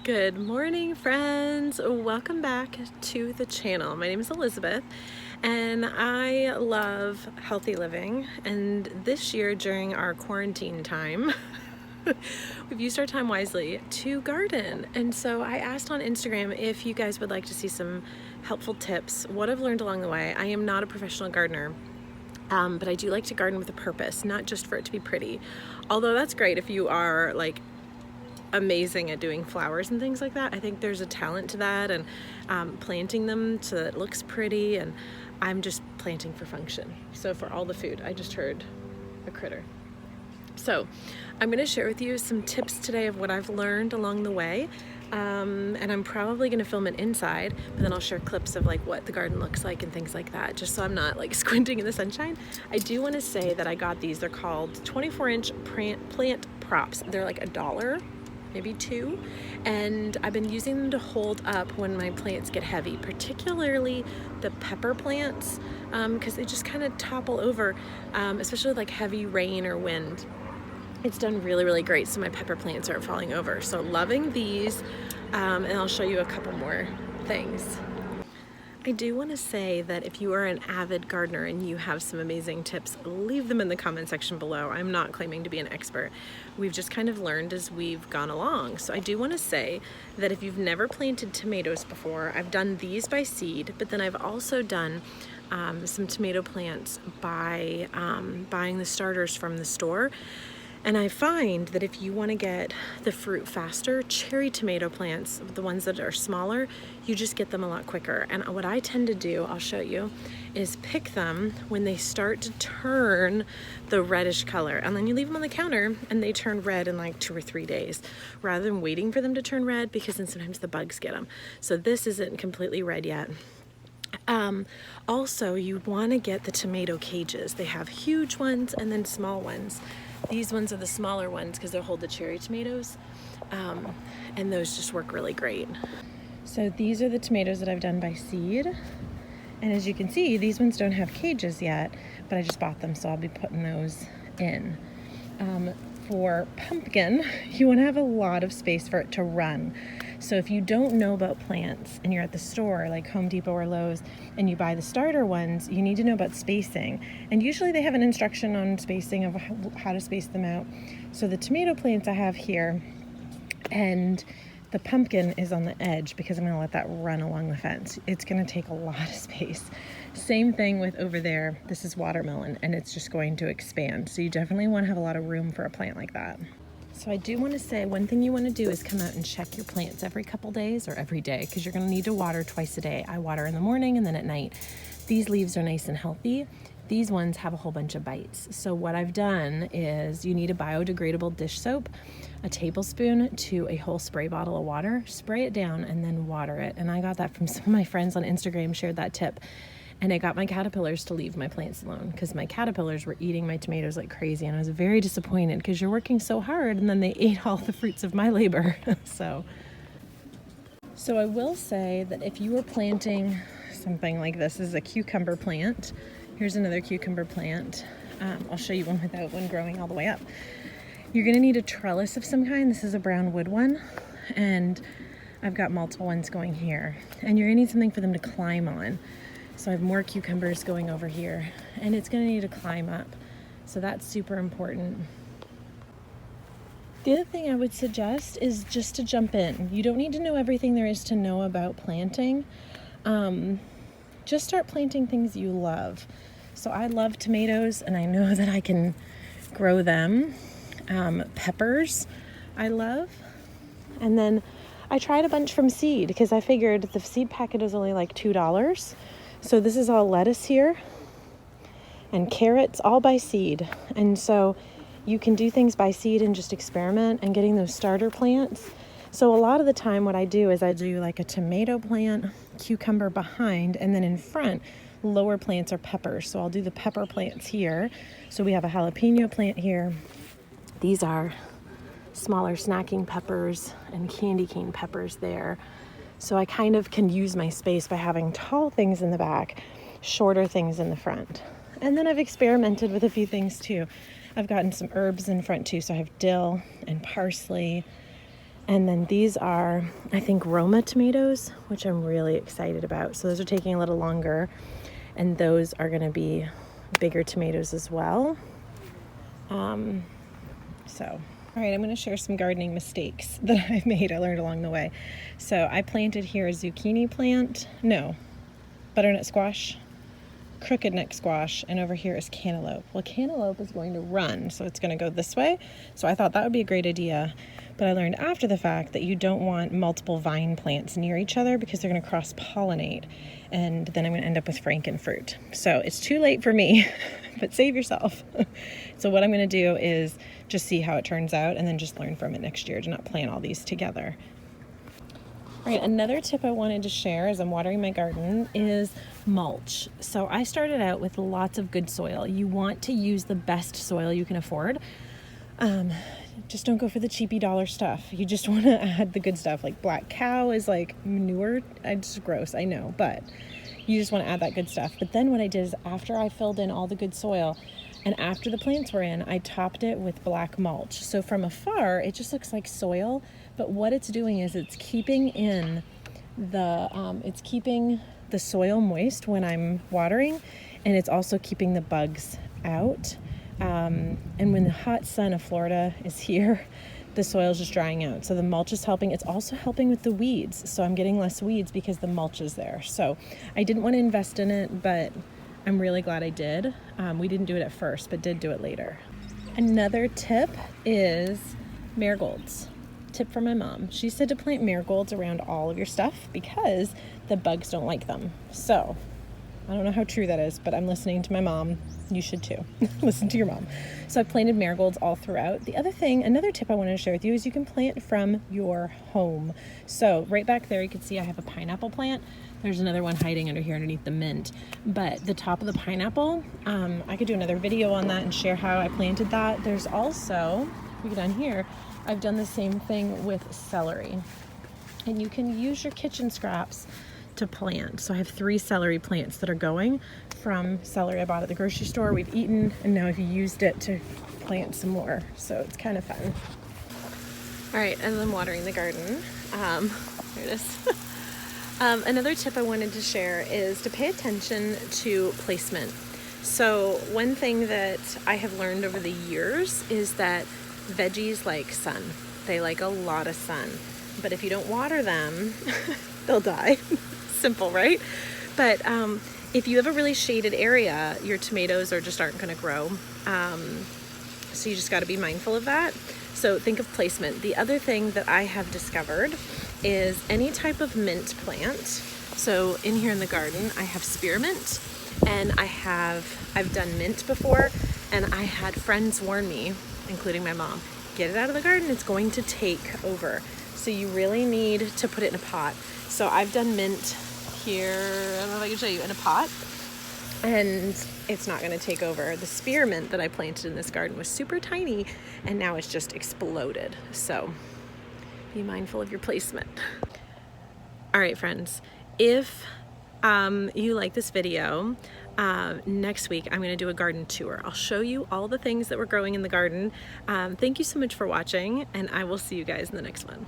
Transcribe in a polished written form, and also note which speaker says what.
Speaker 1: Good morning, friends. Welcome back to the channel. My name is Elizabeth and I love healthy living, and this year during our quarantine time we've used our time wisely to garden. And so I asked on Instagram if you guys would like to see some helpful tips, what I've learned along the way. I am not a professional gardener, but I do like to garden with a purpose, not just for it to be pretty. Although that's great if you are like amazing at doing flowers and things like that. I think there's a talent to that, and planting them so that it looks pretty, and I'm just planting for function. So for all the food, I just heard a critter. So I'm going to share with you some tips today of what I've learned along the way, and I'm probably going to film it inside, but then I'll share clips of like what the garden looks like and things like that, just so I'm not like squinting in the sunshine. I do want to say that I got these. They're called 24-inch plant props. They're like $1, maybe $2, and I've been using them to hold up when my plants get heavy, particularly the pepper plants, because they just kind of topple over, especially with like heavy rain or wind. It's done really, really great, so my pepper plants aren't falling over. So loving these, and I'll show you a couple more things. I do want to say that if you are an avid gardener and you have some amazing tips, leave them in the comment section below. I'm not claiming to be an expert. We've just kind of learned as we've gone along. So I do want to say that if you've never planted tomatoes before, I've done these by seed, but then I've also done some tomato plants by buying the starters from the store. And I find that if you want to get the fruit faster, cherry tomato plants, the ones that are smaller, you just get them a lot quicker. And what I tend to do, I'll show you, is pick them when they start to turn the reddish color. And then you leave them on the counter and they turn red in like 2 or 3 days, rather than waiting for them to turn red, because then sometimes the bugs get them. So this isn't completely red yet. Also, you want to get the tomato cages. They have huge ones and then small ones. These ones are the smaller ones because they'll hold the cherry tomatoes, and those just work really great. So these are the tomatoes that I've done by seed, and as you can see, these ones don't have cages yet, but I just bought them, so I'll be putting those in. For pumpkin, you want to have a lot of space for it to run. So if you don't know about plants and you're at the store like Home Depot or Lowe's and you buy the starter ones, you need to know about spacing. And usually they have an instruction on spacing of how to space them out. So the tomato plants I have here, and the pumpkin is on the edge because I'm going to let that run along the fence. It's going to take a lot of space. Same thing with over there. This is watermelon, and it's just going to expand. So you definitely want to have a lot of room for a plant like that. So I do want to say one thing you want to do is come out and check your plants every couple days or every day, because you're going to need to water twice a day. I water in the morning and then at night. These leaves are nice and healthy. These ones have a whole bunch of bites. So what I've done is you need a biodegradable dish soap, a tablespoon to a whole spray bottle of water, spray it down and then water it. And I got that from some of my friends on Instagram, shared that tip. And I got my caterpillars to leave my plants alone, because my caterpillars were eating my tomatoes like crazy, and I was very disappointed because you're working so hard and then they ate all the fruits of my labor. So I will say that if you were planting something like this is a cucumber plant. Here's another cucumber plant. I'll show you one without one growing all the way up. You're going to need a trellis of some kind. This is a brown wood one, and I've got multiple ones going here. And you're going to need something for them to climb on. So I have more cucumbers going over here, and it's going to need to climb up. So that's super important. The other thing I would suggest is just to jump in. You don't need to know everything there is to know about planting. Just start planting things you love. So I love tomatoes, and I know that I can grow them. Peppers I love. And then I tried a bunch from seed because I figured the seed packet is only like $2. So this is all lettuce here and carrots, all by seed. And so you can do things by seed and just experiment and getting those starter plants. So a lot of the time what I do is I do like a tomato plant, cucumber behind, and then in front, lower plants are peppers. So I'll do the pepper plants here. So we have a jalapeno plant here. These are smaller snacking peppers and candy cane peppers there. So I kind of can use my space by having tall things in the back, shorter things in the front. And then I've experimented with a few things too. I've gotten some herbs in front too. So I have dill and parsley And then these are, I think, Roma tomatoes, which I'm really excited about. So those are taking a little longer, and those are going to be bigger tomatoes as well. All right, I'm going to share some gardening mistakes that I've made. I learned along the way. So I planted here a zucchini plant. No, butternut squash, crooked neck squash, and over here is cantaloupe. Well, cantaloupe is going to run, so it's going to go this way. So I thought that would be a great idea. But I learned after the fact that you don't want multiple vine plants near each other because they're going to cross-pollinate, and then I'm going to end up with frankenfruit. So it's too late for me, but save yourself. So what I'm going to do is just see how it turns out and then just learn from it next year to not plant all these together. All right, another tip I wanted to share as I'm watering my garden is mulch. So I started out with lots of good soil. You want to use the best soil you can afford. Just don't go for the cheapy dollar stuff. You just want to add the good stuff. Like black cow is like manure. It's gross, I know, but you just want to add that good stuff. But then what I did is after I filled in all the good soil and after the plants were in, I topped it with black mulch. So from afar, it just looks like soil, but what it's doing is it's keeping in it's keeping the soil moist when I'm watering, and it's also keeping the bugs out. And when the hot sun of Florida is here, the soil is just drying out. So the mulch is helping. It's also helping with the weeds. So I'm getting less weeds because the mulch is there. So I didn't want to invest in it, but I'm really glad I did. We didn't do it at first, but did do it later. Another tip is marigolds. Tip from my mom. She said to plant marigolds around all of your stuff because the bugs don't like them. So I don't know how true that is, but I'm listening to my mom. You should too. Listen to your mom. So I've planted marigolds all throughout. Another tip I wanted to share with you is you can plant from your home. So right back there, you can see I have a pineapple plant. There's another one hiding under here underneath the mint. But the top of the pineapple, I could do another video on that and share how I planted that. There's also, if we get down here, I've done the same thing with celery. And you can use your kitchen scraps to plant. So I have 3 celery plants that are going from celery I bought at the grocery store. We've eaten, and now I've used it to plant some more. So it's kind of fun. All right, as I'm watering the garden, there it is. Another tip I wanted to share is to pay attention to placement. So one thing that I have learned over the years is that veggies like sun. They like a lot of sun. But if you don't water them, they'll die. Simple, right? But if you have a really shaded area, your tomatoes aren't going to grow. So you just got to be mindful of that. So think of placement. The other thing that I have discovered is any type of mint plant. So in here in the garden, I have spearmint, and I've done mint before, and I had friends warn me, including my mom, get it out of the garden, it's going to take over. So you really need to put it in a pot. So I've done mint here, I don't know if I can show you, in a pot, and it's not going to take over. The spearmint that I planted in this garden was super tiny, and now it's just exploded. So be mindful of your placement. All right, friends, if you like this video, next week I'm going to do a garden tour. I'll show you all the things that we're growing in the garden. Thank you so much for watching, and I will see you guys in the next one.